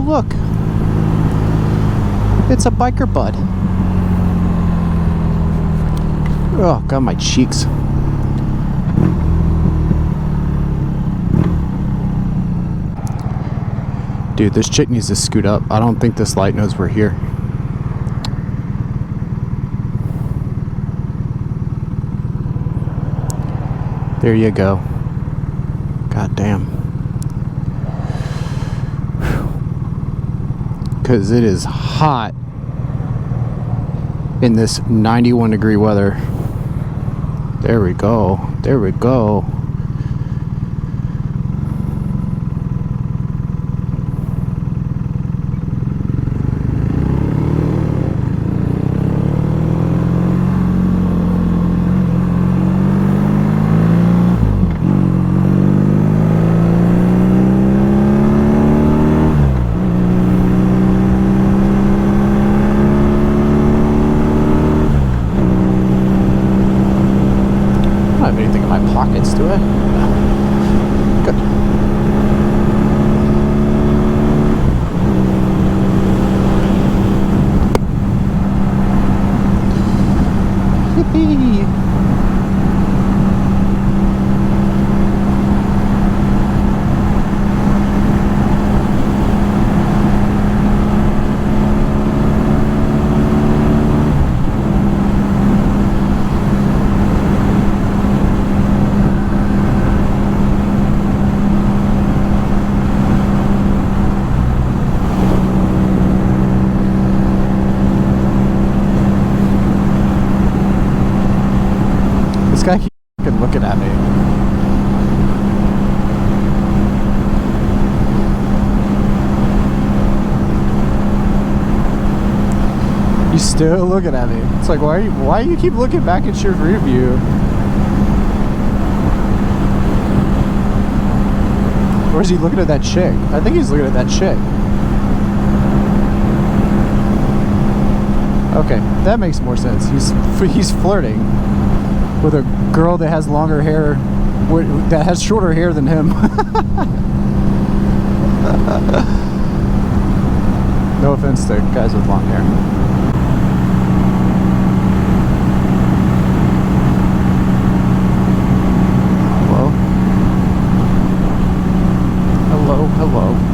look. It's a biker bud. Oh, God, my cheeks. Dude, this chick needs to scoot up. I don't think this light knows we're here. There you go. God damn. Because it is hot in this 91 degree weather. There we go. There we go. Pockets to it. Good. Yippee! Guy keeps looking at me. He's still looking at me. It's like, why do you keep looking back at your rear view? Or is he looking at that chick? I think he's looking at that chick. Okay, that makes more sense. He's flirting with a girl that has longer hair, that has shorter hair than him. No offense to guys with long hair. Hello? Hello, hello.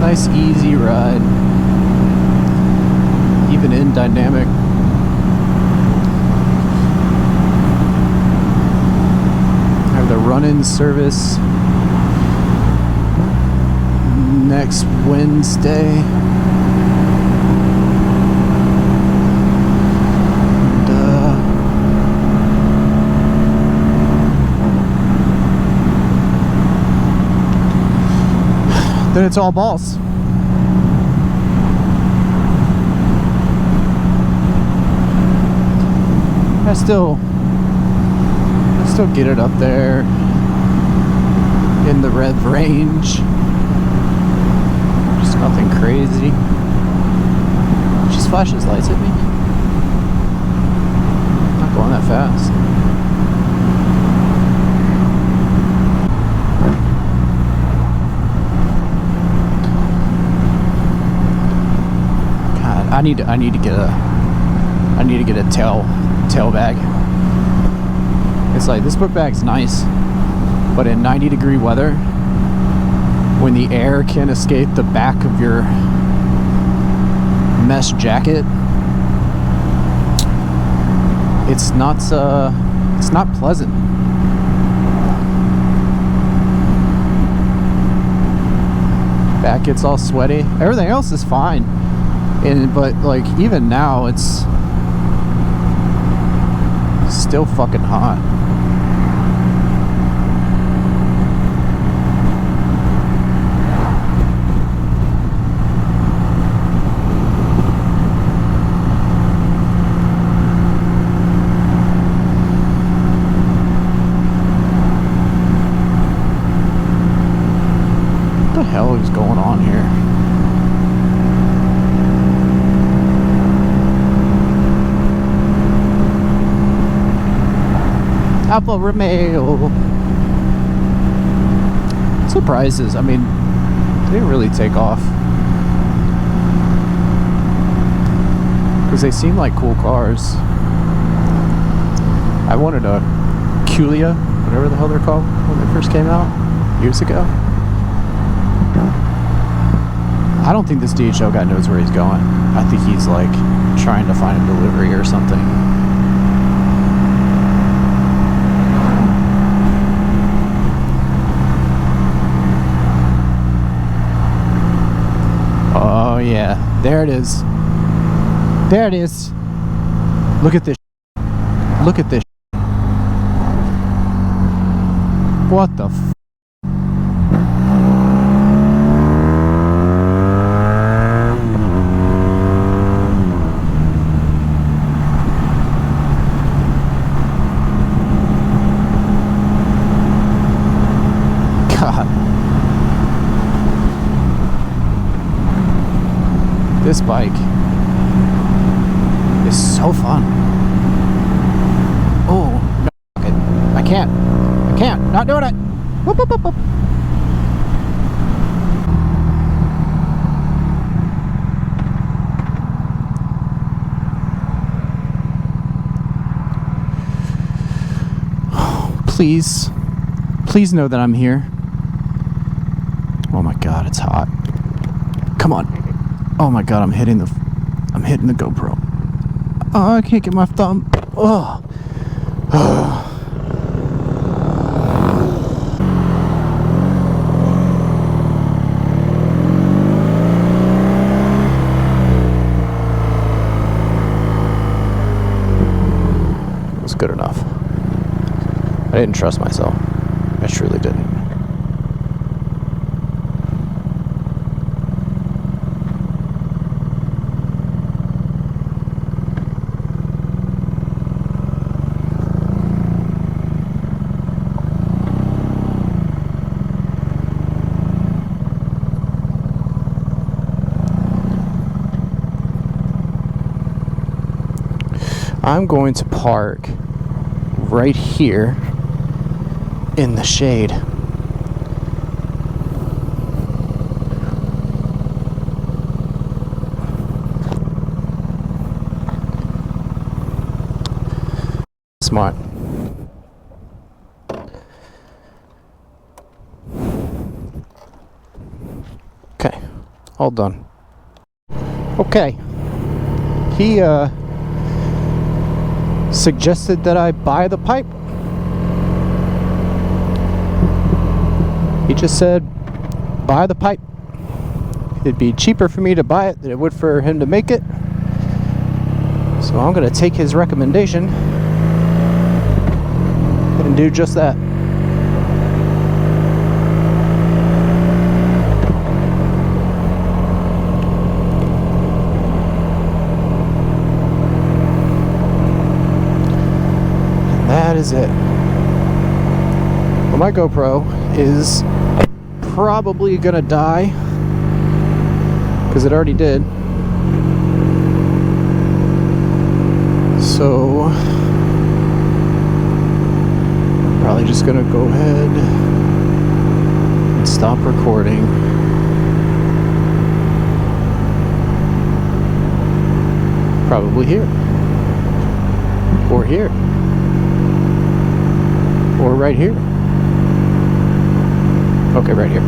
Nice easy ride, even in dynamic. I have the run-in service next Wednesday. Then it's all balls. I still get it up there in the rev range. Just nothing crazy. Just flashes lights at me. Not going that fast. I need to get a tail bag. It's like, this book bag's nice, but in 90 degree weather, when the air can't escape the back of your mesh jacket, it's not pleasant. Back gets all sweaty. Everything else is fine. But like, even now it's still fucking hot. What the hell is going on here? Alfa Romeo. Surprises. I mean, they didn't really take off. Because they seem like cool cars. I wanted a Culia, whatever the hell they're called, when they first came out years ago. I don't think this DHL guy knows where he's going. I think he's like trying to find a delivery or something. Oh yeah, there it is. There it is. Look at this. Look at this. What the f? God. This bike is so fun. Oh, no, I can't. I can't. Not doing it. Whoop, whoop, whoop, whoop. Please. Please know that I'm here. Oh my God, it's hot. Come on. Oh my God, I'm hitting the GoPro. Oh, I can't get my thumb. Oh. It was good enough. I didn't trust myself. I truly didn't. I'm going to park right here in the shade. Smart. Okay, all done. Okay. He suggested that I buy the pipe. He just said, buy the pipe. It'd be cheaper for me to buy it than it would for him to make it. So I'm going to take his recommendation and do just that. That is it. Well, my GoPro is probably gonna die because it already did. So I'm probably just gonna go ahead and stop recording. Probably here. Or here. Or right here. Okay, right here.